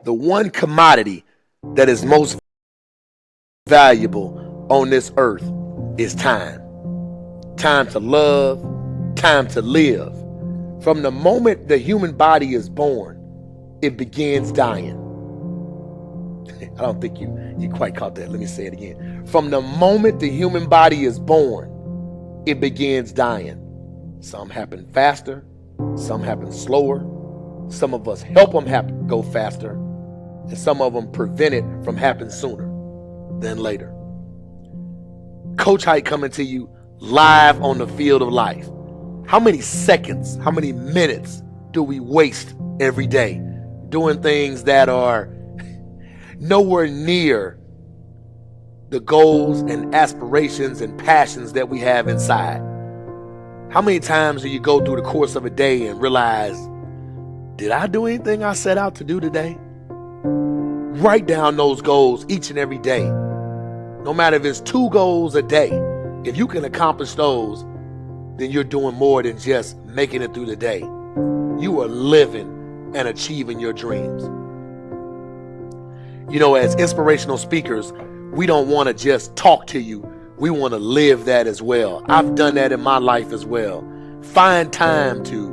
The one commodity that is most valuable on this earth is time. Time to love, time to live. From the moment the human body is born, it begins dying. I don't think you quite caught that. Let me say it again. From the moment the human body is born, it begins dying. Some happen faster, some happen slower. Some of us help them go faster, and some of them prevent it from happening sooner than later. Coach Hype coming to you live on the field of life. How many seconds, how many minutes do we waste every day doing things that are nowhere near the goals and aspirations and passions that we have inside? How many times do you go through the course of a day and realize, did I do anything I set out to do today? Write down those goals each and every day. No matter if it's 2 goals a day, if you can accomplish those, then you're doing more than just making it through the day. You are living and achieving your dreams. You know, as inspirational speakers, we don't want to just talk to you. We want to live that as well. I've done that in my life as well. Find time to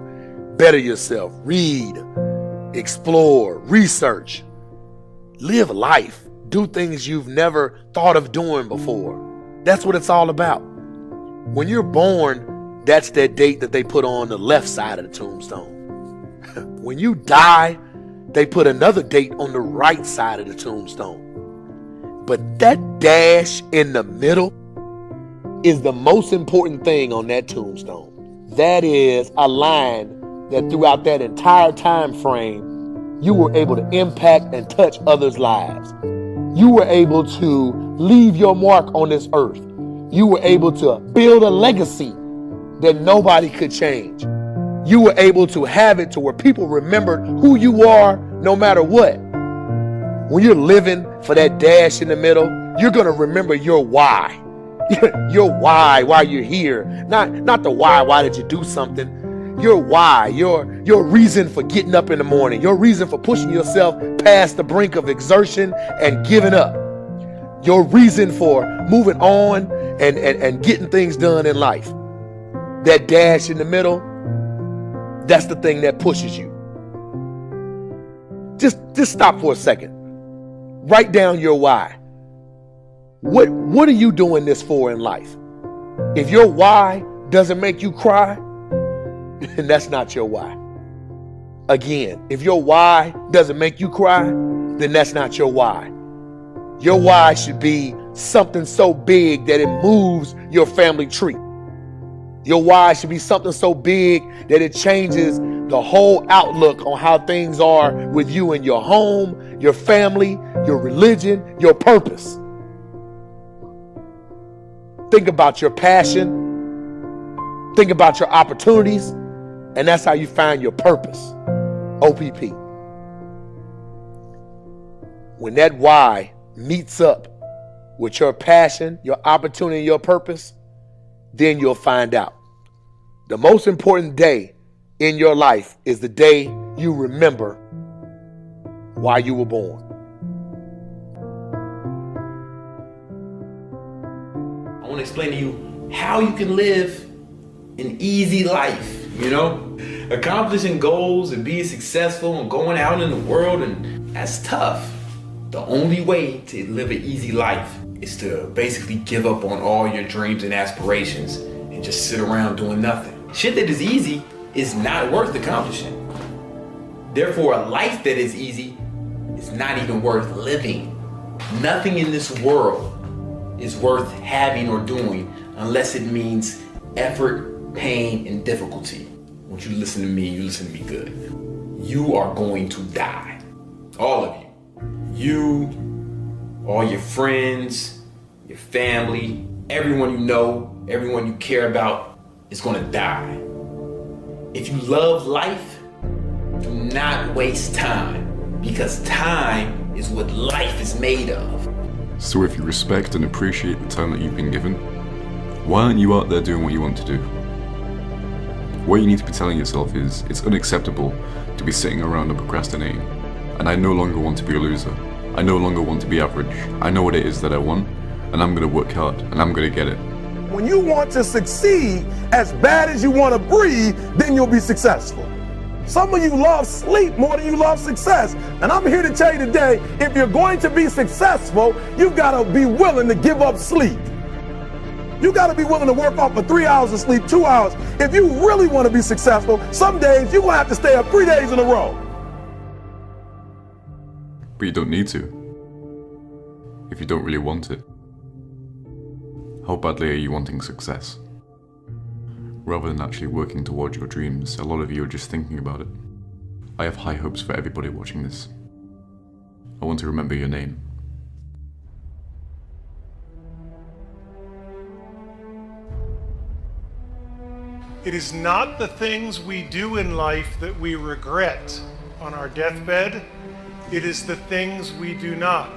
better yourself, read, explore, research, live life, do things you've never thought of doing before. That's what it's all about. When you're born, that's that date that they put on the left side of the tombstone. When you die, they put another date on the right side of the tombstone. But that dash in the middle is the most important thing on that tombstone. That is a line that throughout that entire time frame, you were able to impact and touch others' lives. You were able to leave your mark on this earth. You were able to build a legacy that nobody could change. You were able to have it to where people remembered who you are no matter what. When you're living for that dash in the middle, you're going to remember your why. Your why you're here. Not the why did you do something? Your why, your reason for getting up in the morning, your reason for pushing yourself past the brink of exertion and giving up. Your reason for moving on and getting things done in life. That dash in the middle, that's the thing that pushes you. Just stop for a second. Write down your why. What are you doing this for in life? If your why doesn't make you cry, then that's not your why. Again, if your why doesn't make you cry, then that's not your why. Your why should be something so big that it moves your family tree. Your why should be something so big that it changes the whole outlook on how things are with you and your home, your family, your religion, your purpose. Think about your passion. Think about your opportunities. And that's how you find your purpose. OPP. When that why meets up with your passion, your opportunity, your purpose, then you'll find out. The most important day in your life is the day you remember why you were born. I want to explain to you how you can live an easy life, you know? Accomplishing goals and being successful and going out in the world, and that's tough. The only way to live an easy life is to basically give up on all your dreams and aspirations and just sit around doing nothing. Shit that is easy is not worth accomplishing. Therefore, a life that is easy is not even worth living. Nothing in this world is worth having or doing unless it means effort, pain, and difficulty. When you listen to me, you listen to me good. You are going to die. All of you. You, all your friends, your family, everyone you know, everyone you care about is going to die. If you love life, do not waste time, because time is what life is made of. So if you respect and appreciate the time that you've been given, why aren't you out there doing what you want to do? What you need to be telling yourself is it's unacceptable to be sitting around and procrastinating. and I no longer want to be a loser. I no longer want to be average. I know what it is that I want, and I'm gonna work hard, and I'm gonna get it. When you want to succeed as bad as you want to breathe, then you'll be successful. Some of you love sleep more than you love success. And I'm here to tell you today, if you're going to be successful, you've got to be willing to give up sleep. You got to be willing to work off for 3 hours of sleep, 2 hours. If you really want to be successful, some days you're going to have to stay up 3 days in a row. But you don't need to. If you don't really want it. How badly are you wanting success? Rather than actually working towards your dreams, a lot of you are just thinking about it. I have high hopes for everybody watching this. I want to remember your name. It is not the things we do in life that we regret on our deathbed. It is the things we do not.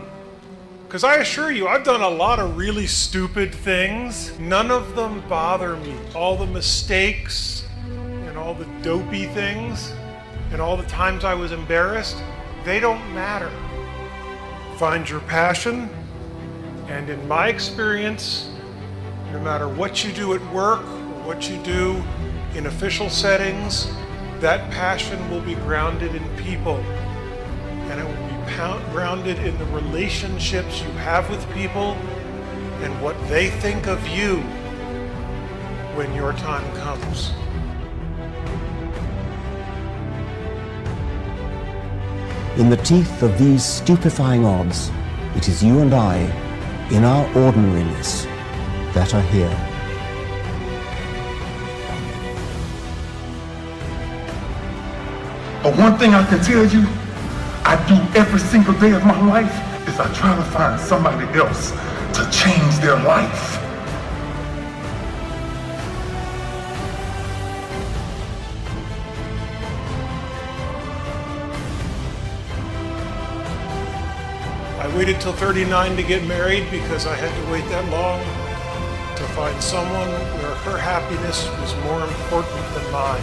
Because I assure you, I've done a lot of really stupid things. None of them bother me. All the mistakes and all the dopey things and all the times I was embarrassed, they don't matter. Find your passion, and in my experience, no matter what you do at work or what you do in official settings, that passion will be grounded in people, and it will be grounded in the relationships you have with people and what they think of you when your time comes. In the teeth of these stupefying odds, it is you and I, in our ordinariness, that are here. But one thing I can tell you, I do every single day of my life is I try to find somebody else to change their life. I waited till 39 to get married because I had to wait that long to find someone where her happiness was more important than mine.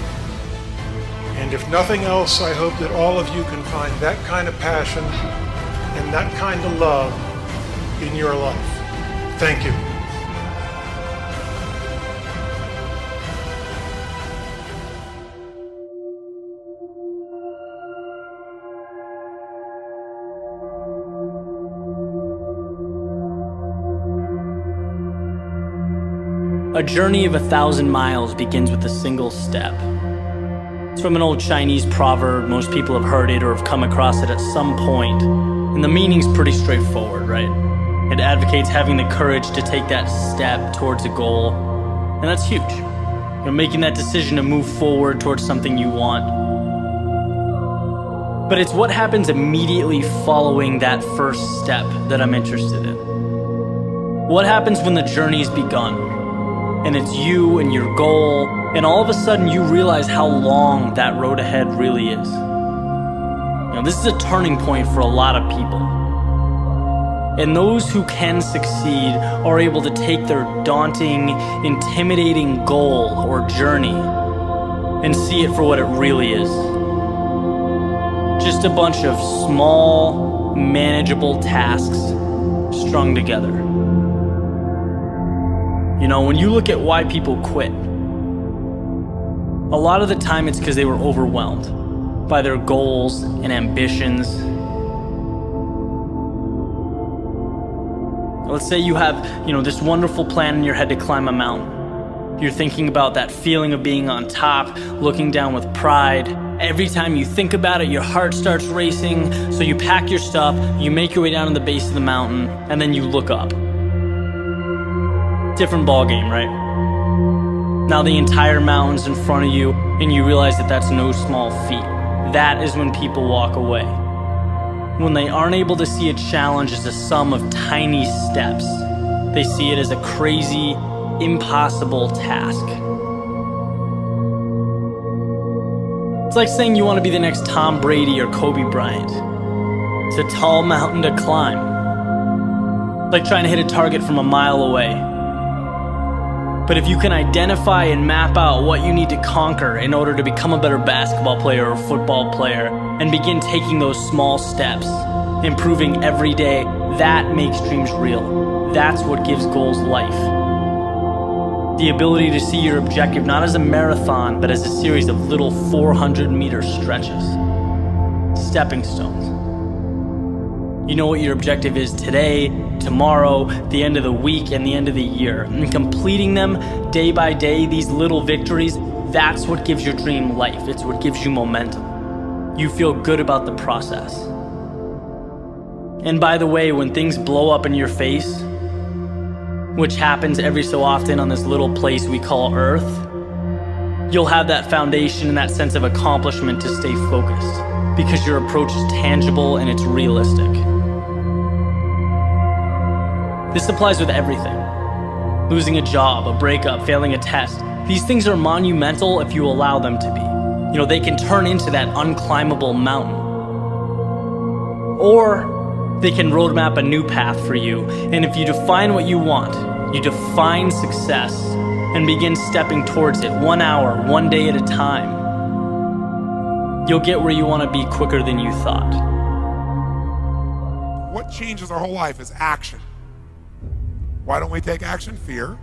And if nothing else, I hope that all of you can find that kind of passion and that kind of love in your life. Thank you. A journey of 1,000 miles begins with a single step. It's from an old Chinese proverb. Most people have heard it or have come across it at some point. And the meaning's pretty straightforward, right? It advocates having the courage to take that step towards a goal. And that's huge. You're making that decision to move forward towards something you want. But it's what happens immediately following that first step that I'm interested in. What happens when the journey's begun? And it's you and your goal, and all of a sudden you realize how long that road ahead really is. This is a turning point for a lot of people. And those who can succeed are able to take their daunting, intimidating goal or journey and see it for what it really is. Just a bunch of small, manageable tasks strung together. When you look at why people quit, a lot of the time it's because they were overwhelmed by their goals and ambitions. Let's say you have, this wonderful plan in your head to climb a mountain. You're thinking about that feeling of being on top, looking down with pride. Every time you think about it, your heart starts racing. So you pack your stuff, you make your way down to the base of the mountain, and then you look up. Different ball game, right? Now the entire mountain's in front of you, and you realize that that's no small feat. That is when people walk away. When they aren't able to see a challenge as a sum of tiny steps, they see it as a crazy, impossible task. It's like saying you want to be the next Tom Brady or Kobe Bryant. It's a tall mountain to climb. It's like trying to hit a target from a mile away. But if you can identify and map out what you need to conquer in order to become a better basketball player or football player, and begin taking those small steps, improving every day, that makes dreams real. That's what gives goals life. The ability to see your objective not as a marathon, but as a series of little 400-meter stretches. Stepping stones. You know what your objective is today, tomorrow, the end of the week, and the end of the year. And completing them day by day, these little victories, that's what gives your dream life. It's what gives you momentum. You feel good about the process. And by the way, when things blow up in your face, which happens every so often on this little place we call Earth, you'll have that foundation and that sense of accomplishment to stay focused, because your approach is tangible and it's realistic. This applies with everything. Losing a job, a breakup, failing a test. These things are monumental if you allow them to be. You know, they can turn into that unclimbable mountain. Or they can roadmap a new path for you. And if you define what you want, you define success and begin stepping towards it 1 hour, 1 day at a time, you'll get where you want to be quicker than you thought. What changes our whole life is action. Why don't we take action? Fear.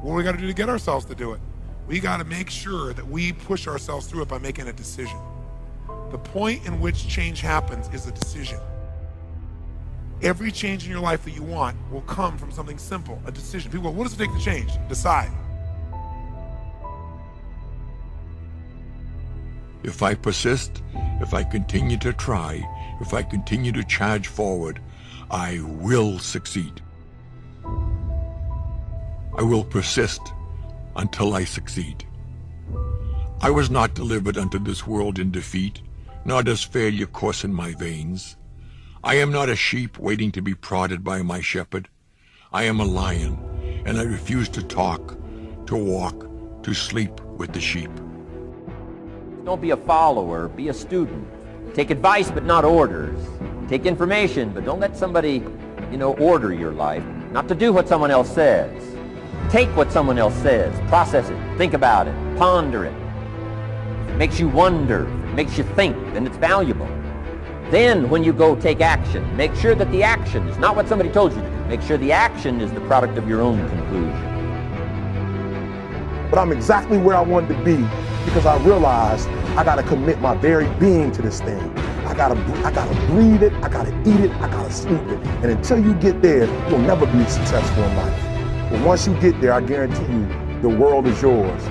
What do we got to do to get ourselves to do it? We got to make sure that we push ourselves through it by making a decision. The point in which change happens is a decision. Every change in your life that you want will come from something simple, a decision. People go, what does it take to change? Decide. If I persist, if I continue to try, if I continue to charge forward, I will succeed. I will persist until I succeed. I was not delivered unto this world in defeat, nor does failure course in my veins. I am not a sheep waiting to be prodded by my shepherd. I am a lion, and I refuse to talk, to walk, to sleep with the sheep. Don't be a follower, be a student. Take advice, but not orders. Take information, but don't let somebody, order your life. Not to do what someone else says. Take what someone else says, process it, think about it, ponder it. If it makes you wonder, if it makes you think, then it's valuable. Then when you go take action, make sure that the action is not what somebody told you to do. Make sure the action is the product of your own conclusion. But I'm exactly where I wanted to be because I realized I got to commit my very being to this thing. I gotta breathe it, I gotta eat it, I gotta sleep it. And until you get there, you'll never be successful in life. But once you get there, I guarantee you, the world is yours.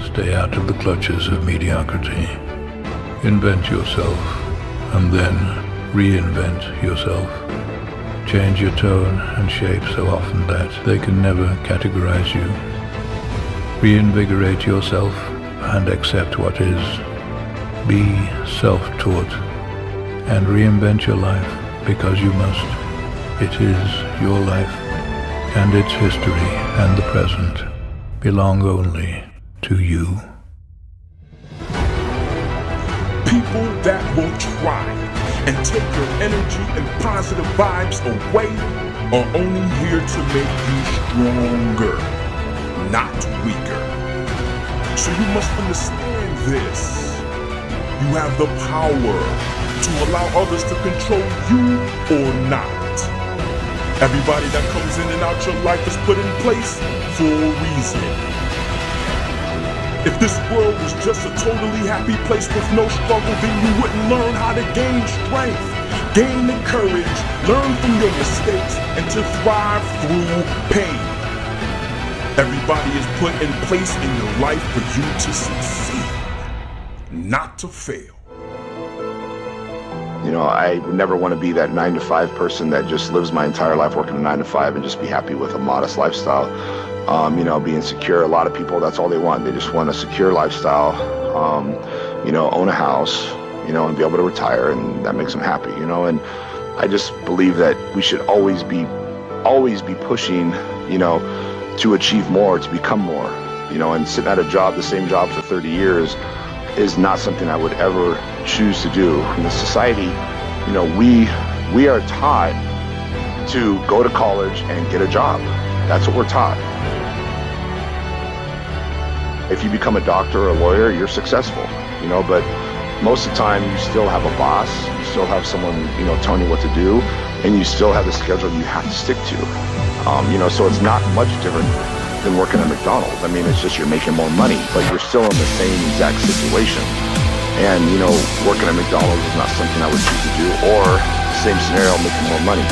Stay out of the clutches of mediocrity. Invent yourself, and then reinvent yourself. Change your tone and shape so often that they can never categorize you. Reinvigorate yourself and accept what is. Be self-taught and reinvent your life because you must. It is your life, and its history and the present belong only to you. People that will try and take your energy and positive vibes away are only here to make you stronger, not weaker. So you must understand this. You have the power to allow others to control you or not. Everybody that comes in and out your life is put in place for a reason. If this world was just a totally happy place with no struggle, then you wouldn't learn how to gain strength, gain the courage, learn from your mistakes, and to thrive through pain. Everybody is put in place in your life for you to succeed, not to fail. I would never want to be that 9-to-5 person that just lives my entire life working a 9-to-5 and just be happy with a modest lifestyle. Being secure. A lot of people, that's all they want. They just want a secure lifestyle, own a house, and be able to retire, and that makes them happy, and I just believe that we should always be pushing, to achieve more, to become more, and sitting at a job, the same job for 30 years is not something I would ever choose to do. In this society, we are taught to go to college and get a job. That's what we're taught. If you become a doctor or a lawyer, you're successful, you know, but most of the time you still have a boss, you still have someone, you know, telling you what to do, and you still have a schedule you have to stick to. You know, so it's not much different than working at McDonald's. I mean, it's just you're making more money, but you're still in the same exact situation. And, you know, working at McDonald's is not something I would choose to do, or same scenario, making more money.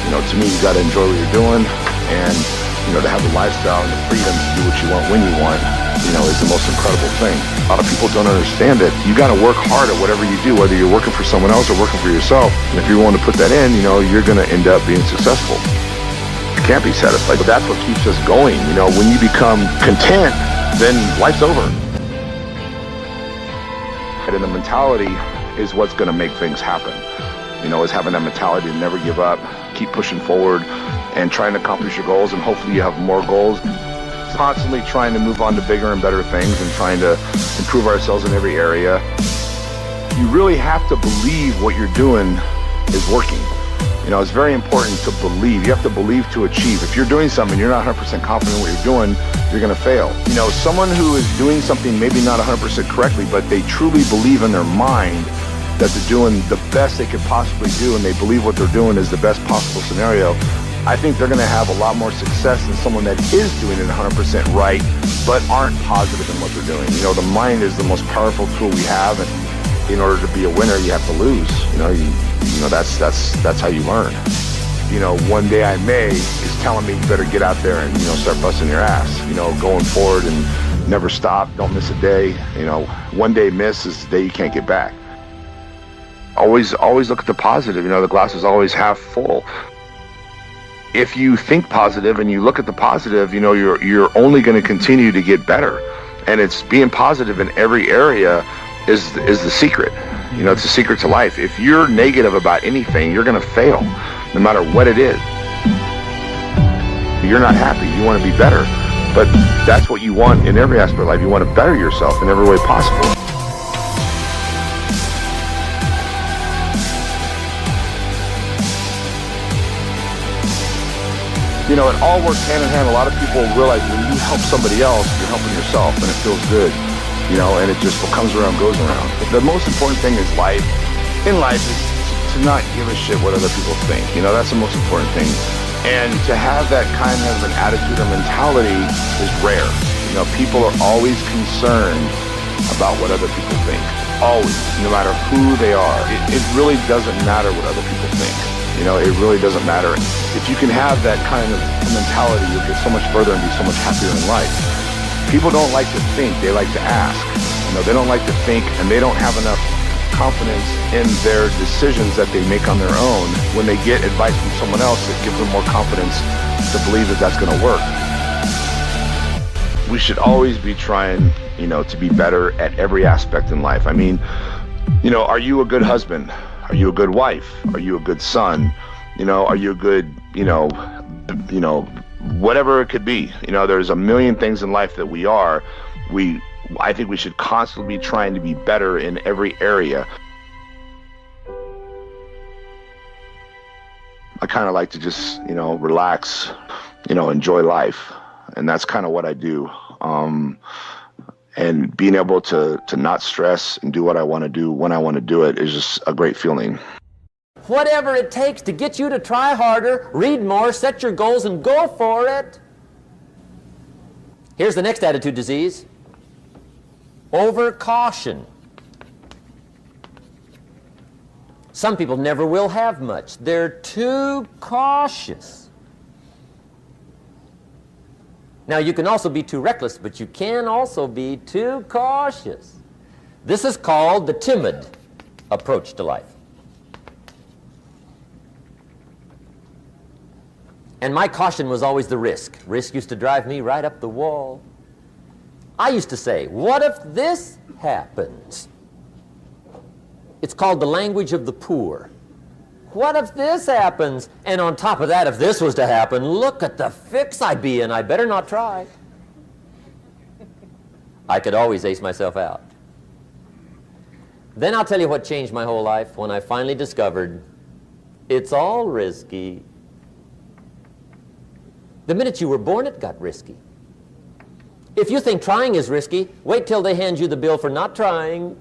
You know, to me, you got to enjoy what you're doing, and, you know, to have the lifestyle and the freedom to do what you want when you want, you know, is the most incredible thing. A lot of people don't understand that you got to work hard at whatever you do, whether you're working for someone else or working for yourself. And if you're willing to put that in, you know, you're going to end up being successful. You can't be satisfied, but that's what keeps us going. You know, when you become content, then life's over. And the mentality is what's going to make things happen. You know, is having that mentality to never give up, keep pushing forward, and trying to accomplish your goals, and hopefully you have more goals. Constantly trying to move on to bigger and better things and trying to improve ourselves in every area. You really have to believe what you're doing is working. You know, it's very important to believe. You have to believe to achieve. If you're doing something, you're not 100% confident in what you're doing, you're going to fail. You know, someone who is doing something maybe not 100% correctly, but they truly believe in their mind that they're doing the best they could possibly do, and they believe what they're doing is the best possible scenario, I think they're going to have a lot more success than someone that is doing it 100% right, but aren't positive in what they're doing. You know, the mind is the most powerful tool we have, and in order to be a winner, you have to lose. You know, that's how you learn. You know, one day I may is telling me you better get out there and, you know, start busting your ass. You know, going forward and never stop. Don't miss a day. You know, one day miss is the day you can't get back. Always look at the positive. You know, the glass is always half full. If you think positive and you look at the positive, you know, you're only going to continue to get better. And it's being positive in every area is the secret. You know, it's the secret to life. If you're negative about anything, you're going to fail, no matter what it is. You're not happy. You want to be better. But that's what you want in every aspect of life. You want to better yourself in every way possible. You know, it all works hand in hand. A lot of people realize when you help somebody else, you're helping yourself, and it feels good. You know, and it just what comes around goes around. The most important thing is life. In life is to not give a shit what other people think. You know, that's the most important thing. And to have that kind of an attitude or mentality is rare. You know, people are always concerned about what other people think. Always, no matter who they are. It really doesn't matter what other people think. You know, it really doesn't matter. If you can have that kind of mentality, you'll get so much further and be so much happier in life. People don't like to think, they like to ask. You know, they don't like to think, and they don't have enough confidence in their decisions that they make on their own. When they get advice from someone else, it gives them more confidence to believe that that's going to work. We should always be trying, you know, to be better at every aspect in life. I mean, you know, are you a good husband? Are you a good wife? Are you a good son? You know, are you a good, whatever it could be. You know, there's a million things in life that we are. I think we should constantly be trying to be better in every area. I kind of like to just, you know, relax, you know, enjoy life. And that's kind of what I do. And being able to not stress and do what I want to do when I want to do it is just a great feeling. Whatever it takes to get you to try harder, read more, set your goals, and go for it. Here's the next attitude disease. Overcaution. Some people never will have much. They're too cautious. Now, you can also be too reckless, but you can also be too cautious. This is called the timid approach to life. And my caution was always the risk. Risk used to drive me right up the wall. I used to say, what if this happens? It's called the language of the poor. What if this happens? And on top of that, if this was to happen, look at the fix I'd be in. I better not try. I could always ace myself out. Then I'll tell you what changed my whole life when I finally discovered it's all risky. The minute you were born, it got risky. If you think trying is risky, wait till they hand you the bill for not trying.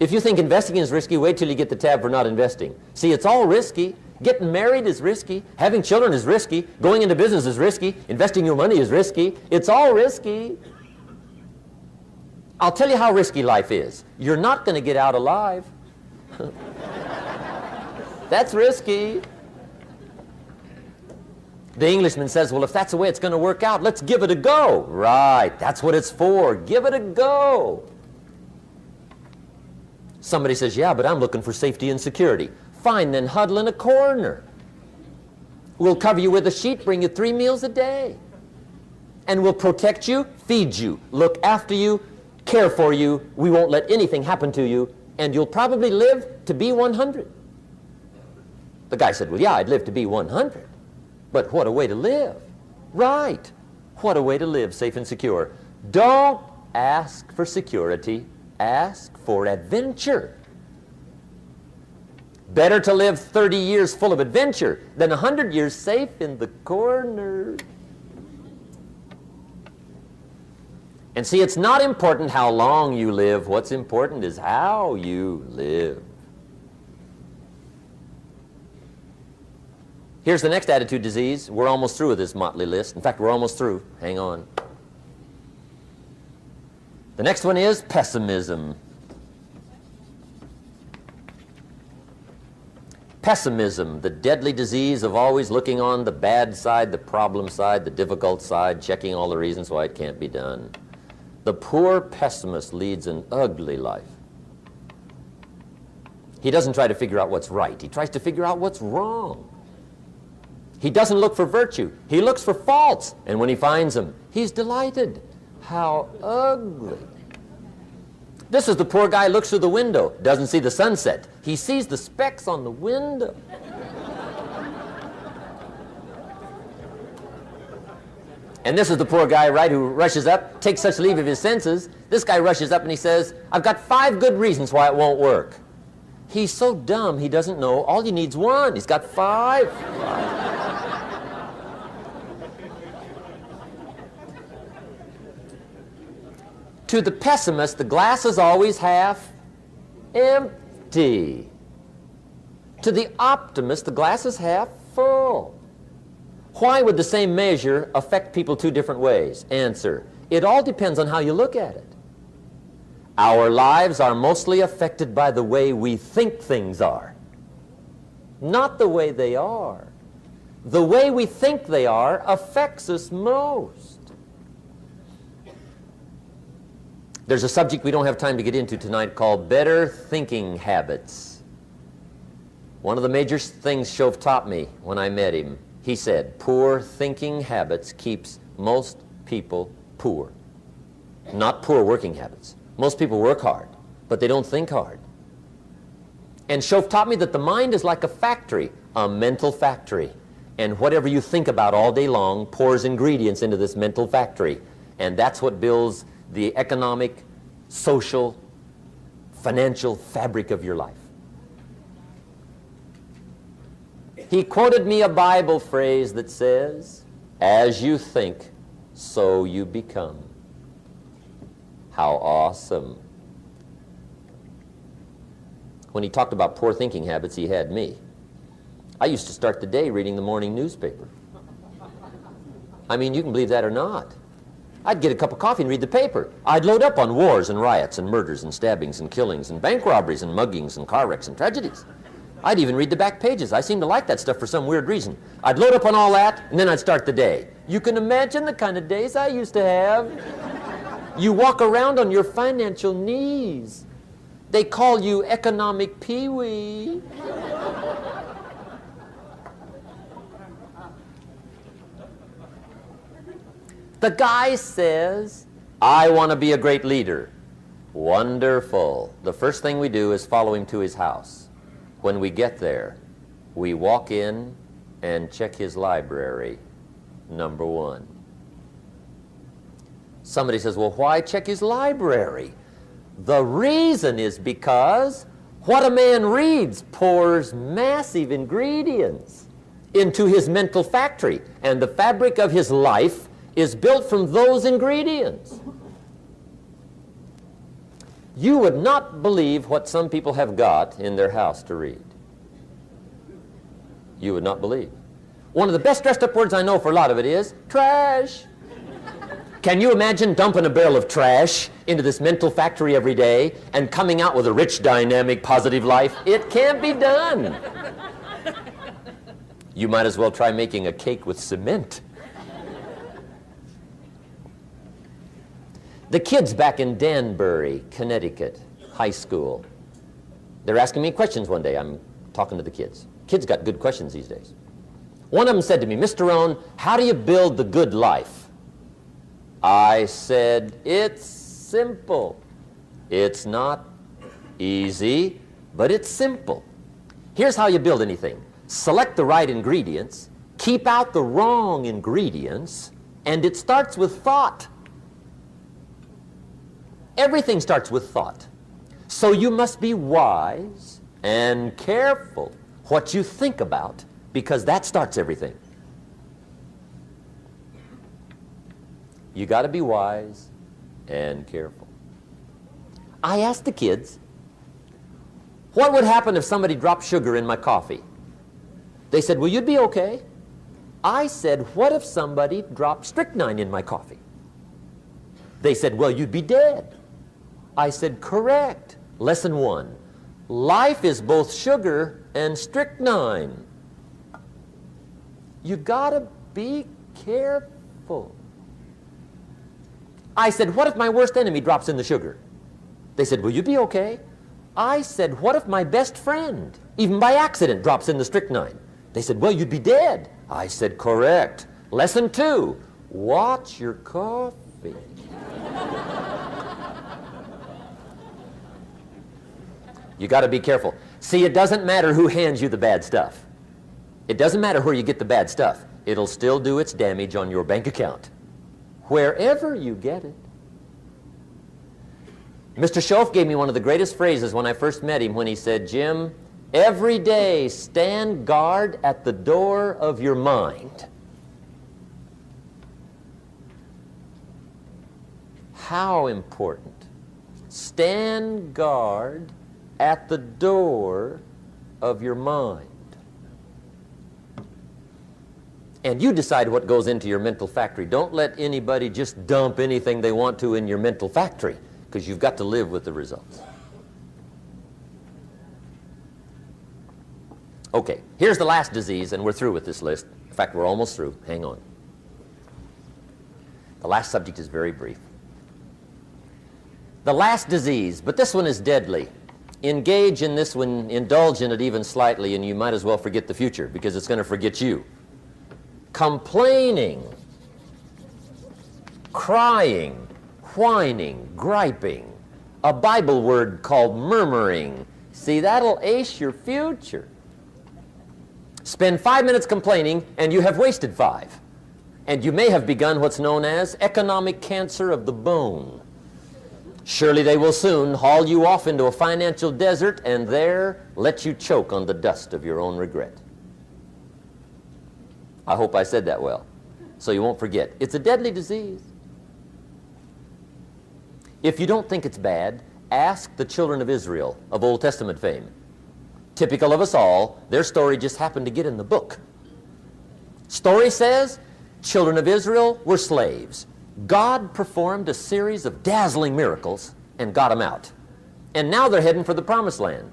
If you think investing is risky, wait till you get the tab for not investing. See, it's all risky. Getting married is risky. Having children is risky. Going into business is risky. Investing your money is risky. It's all risky. I'll tell you how risky life is. You're not going to get out alive. That's risky. The Englishman says, well, if that's the way it's going to work out, let's give it a go. Right, that's what it's for. Give it a go. Somebody says, yeah, but I'm looking for safety and security. Fine, then huddle in a corner. We'll cover you with a sheet, bring you 3 meals a day. And we'll protect you, feed you, look after you, care for you. We won't let anything happen to you, and you'll probably live to be 100. The guy said, well, yeah, I'd live to be 100. But what a way to live. Right. What a way to live, safe and secure. Don't ask for security. Ask for adventure. Better to live 30 years full of adventure than 100 years safe in the corner. And see, it's not important how long you live. What's important is how you live. Here's the next attitude disease. We're almost through with this motley list. In fact, we're almost through. Hang on. The next one is pessimism. Pessimism, the deadly disease of always looking on the bad side, the problem side, the difficult side, checking all the reasons why it can't be done. The poor pessimist leads an ugly life. He doesn't try to figure out what's right. He tries to figure out what's wrong. He doesn't look for virtue. He looks for faults. And when he finds them, he's delighted. How ugly. This is the poor guy who looks through the window, doesn't see the sunset. He sees the specks on the window. And this is the poor guy, right, who rushes up, takes such leave of his senses. This guy rushes up and he says, I've got 5 good reasons why it won't work. He's so dumb he doesn't know all he needs 1. He's got 5. To the pessimist, the glass is always half empty. To the optimist, the glass is half full. Why would the same measure affect people 2 different ways? Answer, it all depends on how you look at it. Our lives are mostly affected by the way we think things are, not the way they are. The way we think they are affects us most. There's a subject we don't have time to get into tonight called better thinking habits. One of the major things Shove taught me when I met him, he said, poor thinking habits keeps most people poor. Not poor working habits. Most people work hard, but they don't think hard. And Shove taught me that the mind is like a factory, a mental factory. And whatever you think about all day long pours ingredients into this mental factory. And that's what builds the economic, social, financial fabric of your life. He quoted me a Bible phrase that says, as you think, so you become. How awesome. When he talked about poor thinking habits, he had me. I used to start the day reading the morning newspaper. I mean, you can believe that or not. I'd get a cup of coffee and read the paper. I'd load up on wars and riots and murders and stabbings and killings and bank robberies and muggings and car wrecks and tragedies. I'd even read the back pages. I seem to like that stuff for some weird reason. I'd load up on all that, and then I'd start the day. You can imagine the kind of days I used to have. You walk around on your financial knees. They call you economic peewee. The guy says, I want to be a great leader. Wonderful. The first thing we do is follow him to his house. When we get there, we walk in and check his library, number 1. Somebody says, well, why check his library? The reason is because what a man reads pours massive ingredients into his mental factory, and the fabric of his life is built from those ingredients. You would not believe what some people have got in their house to read. You would not believe. One of the best dressed up words I know for a lot of it is trash. Can you imagine dumping a barrel of trash into this mental factory every day and coming out with a rich, dynamic, positive life? It can't be done. You might as well try making a cake with cement. The kids back in Danbury, Connecticut, high school, they're asking me questions one day. I'm talking to the kids. Kids got good questions these days. One of them said to me, Mr. Rohn, how do you build the good life? I said, it's simple. It's not easy, but it's simple. Here's how you build anything. Select the right ingredients, keep out the wrong ingredients, and it starts with thought. Everything starts with thought. So you must be wise and careful what you think about, because that starts everything. You got to be wise and careful. I asked the kids, what would happen if somebody dropped sugar in my coffee? They said, well, you'd be okay. I said, what if somebody dropped strychnine in my coffee? They said, well, you'd be dead. I said, correct. Lesson 1. Life is both sugar and strychnine. You gotta be careful. I said, what if my worst enemy drops in the sugar? They said, will you be okay? I said, what if my best friend, even by accident, drops in the strychnine? They said, well, you'd be dead. I said, correct. Lesson 2, watch your coffee. You got to be careful. See, it doesn't matter who hands you the bad stuff. It doesn't matter where you get the bad stuff. It'll still do its damage on your bank account, wherever you get it. Mr. Schoaf gave me one of the greatest phrases when I first met him when he said, Jim, every day stand guard at the door of your mind. How important. Stand guard at the door of your mind. And you decide what goes into your mental factory. Don't let anybody just dump anything they want to in your mental factory, because you've got to live with the results. Okay, here's the last disease, and we're through with this list. In fact, we're almost through. Hang on. The last subject is very brief. The last disease, but this one is deadly. Engage in this one, indulge in it even slightly, and you might as well forget the future, because it's going to forget you. Complaining, crying, whining, griping, a Bible word called murmuring. See, that'll ace your future. Spend 5 minutes complaining, and you have wasted 5. And you may have begun what's known as economic cancer of the bone. Surely they will soon haul you off into a financial desert and there let you choke on the dust of your own regret. I hope I said that well, so you won't forget. It's a deadly disease. If you don't think it's bad, ask the children of Israel of Old Testament fame. Typical of us all, their story just happened to get in the book. Story says, children of Israel were slaves. God performed a series of dazzling miracles and got them out. And now they're heading for the promised land.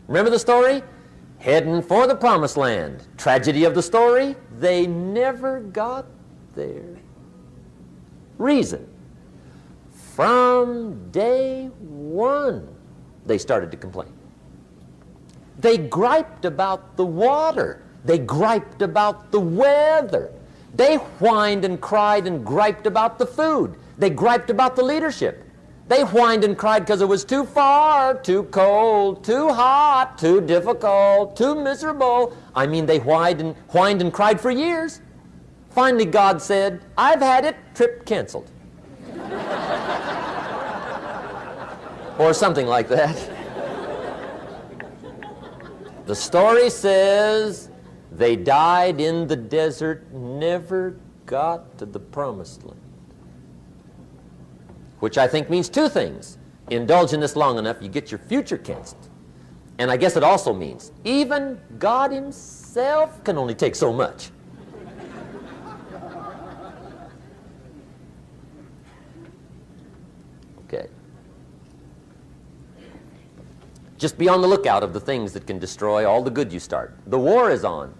Remember the story? Heading for the promised land. Tragedy of the story, they never got there. Reason. From day one, they started to complain. They griped about the water. They griped about the weather. They whined and cried and griped about the food. They griped about the leadership. They whined and cried because it was too far, too cold, too hot, too difficult, too miserable. I mean, they whined and cried for years. Finally, God said, I've had it, trip canceled. Or something like that. The story says they died in the desert, never got to the promised land. Which I think means two things. Indulge in this long enough, you get your future canceled. And I guess it also means even God himself can only take so much. Okay. Just be on the lookout of the things that can destroy all the good you start. The war is on.